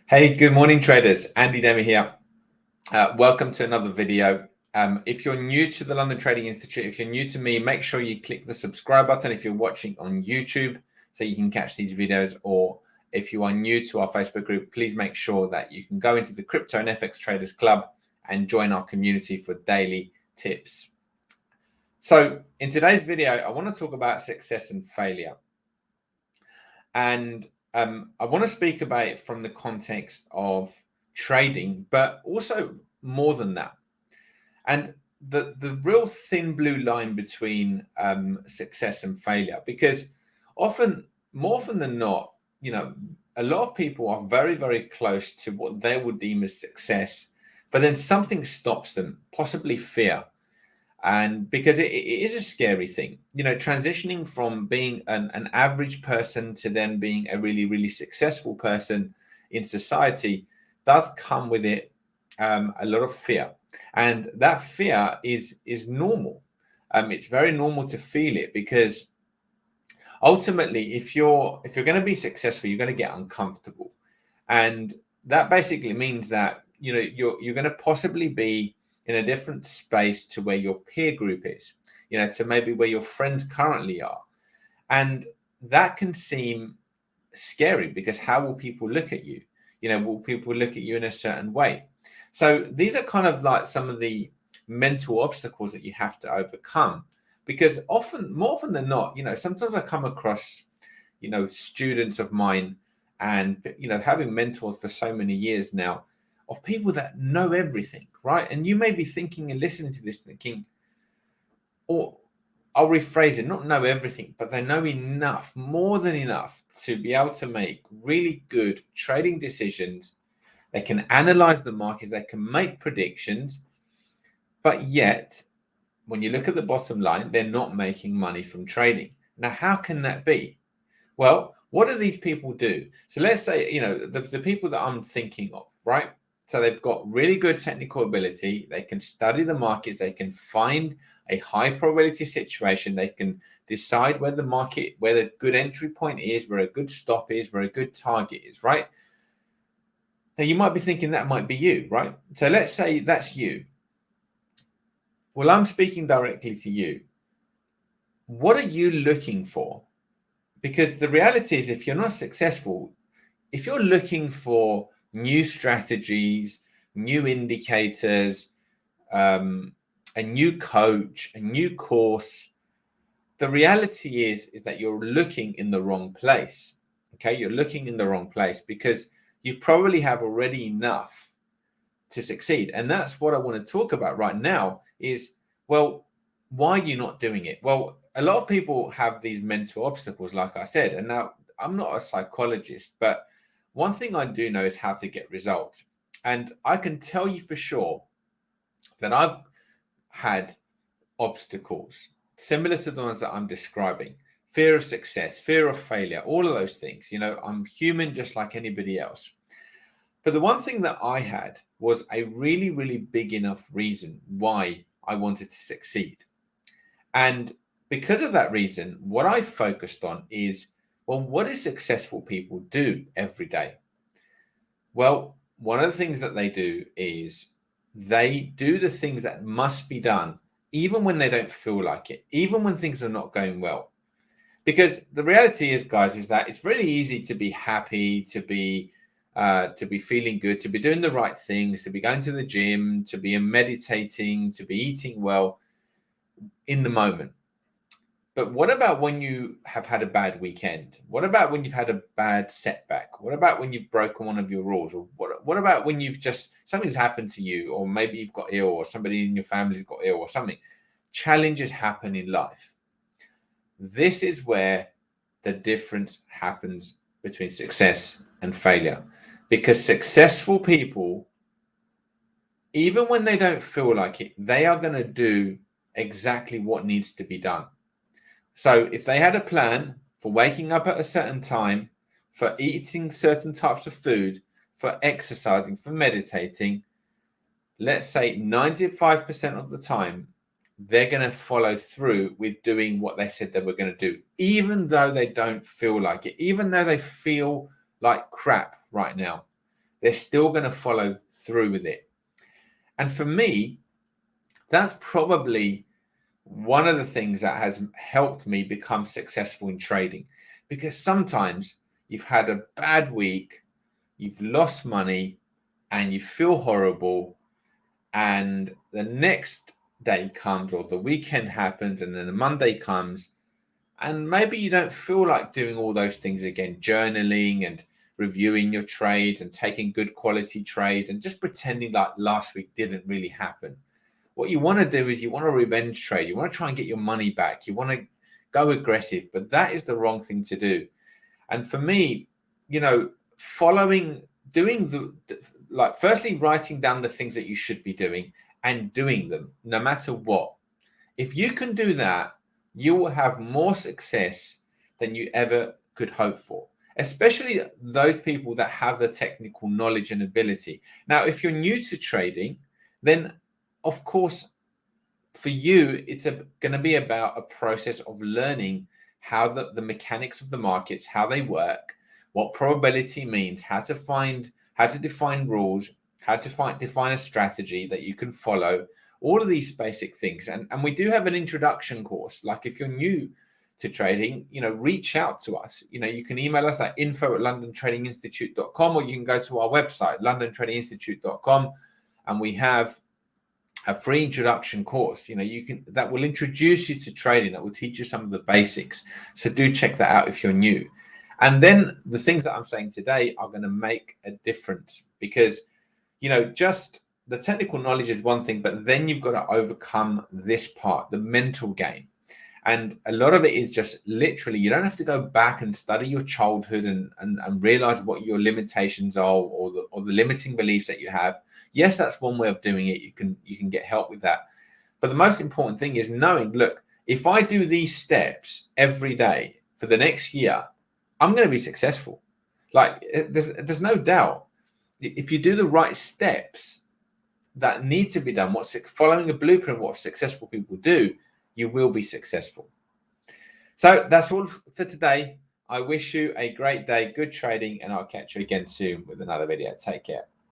Hey, good morning, traders. Andy Demi here. Welcome to another video. If you're new to the London Trading Institute, if you're new to me, make sure you click the subscribe button if you're watching on YouTube so you can catch these videos. Or if you are new to our Facebook group, please make sure that you can go into the Crypto and FX Traders Club and join our community for daily tips. So in today's video, I want to talk about success and failure. And I want to speak about it from the context of trading, but also more than that. And the real thin blue line between success and failure, because more often than not, a lot of people are very, very close to what they would deem as success, but then something stops them, possibly fear. And because it is a scary thing, transitioning from being an average person to then being a really, really successful person in society does come with it a lot of fear. And that fear is normal. It's very normal to feel it, because ultimately, if you're going to be successful, you're going to get uncomfortable. And that basically means that you're going to possibly be in a different space to where your peer group is, to maybe where your friends currently are. And that can seem scary, because how will people look at you? Will people look at you in a certain way? So these are kind of like some of the mental obstacles that you have to overcome, because more often than not, sometimes I come across, students of mine, and, having mentors for so many years now, of people that know everything, right? And you may be thinking and listening to this thinking, or I'll rephrase it, not know everything, but they know enough, more than enough, to be able to make really good trading decisions. They can analyze the markets, they can make predictions, but yet, when you look at the bottom line, they're not making money from trading. Now, how can that be? Well, what do these people do? So let's say, the people that I'm thinking of, right? So they've got really good technical ability. They can study the markets. They can find a high probability situation. They can decide where the good entry point is, where a good stop is, where a good target is, right? Now, you might be thinking that might be you, right? So let's say that's you. Well, I'm speaking directly to you. What are you looking for? Because the reality is, if you're not successful, if you're looking for new strategies, new indicators, a new coach, a new course, the reality is that you're looking in the wrong place. Okay, you're looking in the wrong place, because you probably have already enough to succeed. And that's what I want to talk about right now is, well, why are you not doing it? Well, a lot of people have these mental obstacles, like I said. And now, I'm not a psychologist, but one thing I do know is how to get results. And I can tell you for sure that I've had obstacles similar to the ones that I'm describing. Fear of success, fear of failure, all of those things. I'm human just like anybody else. But the one thing that I had was a really, really big enough reason why I wanted to succeed. And because of that reason, what I focused on is, well, what do successful people do every day? Well, one of the things that they do is they do the things that must be done, even when they don't feel like it, even when things are not going well. Because the reality is, guys, is that it's really easy to be happy, to be feeling good, to be doing the right things, to be going to the gym, to be meditating, to be eating well in the moment. But what about when you have had a bad weekend? What about when you've had a bad setback? What about when you've broken one of your rules? Or what about when something's happened to you, or maybe you've got ill, or somebody in your family's got ill, or something? Challenges happen in life. This is where the difference happens between success and failure. Because successful people, even when they don't feel like it, they are going to do exactly what needs to be done. So if they had a plan for waking up at a certain time, for eating certain types of food, for exercising, for meditating, let's say 95% of the time, they're going to follow through with doing what they said they were going to do, even though they don't feel like it, even though they feel like crap right now. they're still going to follow through with it. And for me, that's probably one of the things that has helped me become successful in trading, because sometimes you've had a bad week, you've lost money, and you feel horrible, and the next day comes or the weekend happens and then the Monday comes, and maybe you don't feel like doing all those things again, journaling and reviewing your trades and taking good quality trades and just pretending like last week didn't really happen. What you want to do is you want to revenge trade. You want to try and get your money back. You want to go aggressive, but that is the wrong thing to do. And for me, firstly, writing down the things that you should be doing and doing them no matter what. If you can do that, you will have more success than you ever could hope for, especially those people that have the technical knowledge and ability. Now, if you're new to trading, then of course, for you, it's going to be about a process of learning how the mechanics of the markets, how they work, what probability means, how to define rules, how to define a strategy that you can follow, all of these basic things. And we do have an introduction course. Like if you're new to trading, reach out to us. You can email us at info@londontradinginstitute.com, or you can go to our website, londontradinginstitute.com, and we have a free introduction course, that will introduce you to trading, that will teach you some of the basics. So do check that out if you're new. And then the things that I'm saying today are going to make a difference, because, just the technical knowledge is one thing, but then you've got to overcome this part, the mental game. And a lot of it is just literally, you don't have to go back and study your childhood and realize what your limitations are, or the limiting beliefs that you have. Yes, that's one way of doing it. You can get help with that. But the most important thing is knowing, look, if I do these steps every day for the next year, I'm going to be successful. Like there's no doubt. If you do the right steps that need to be done, following a blueprint, what successful people do, you will be successful. So that's all for today. I wish you a great day, good trading, and I'll catch you again soon with another video. Take care.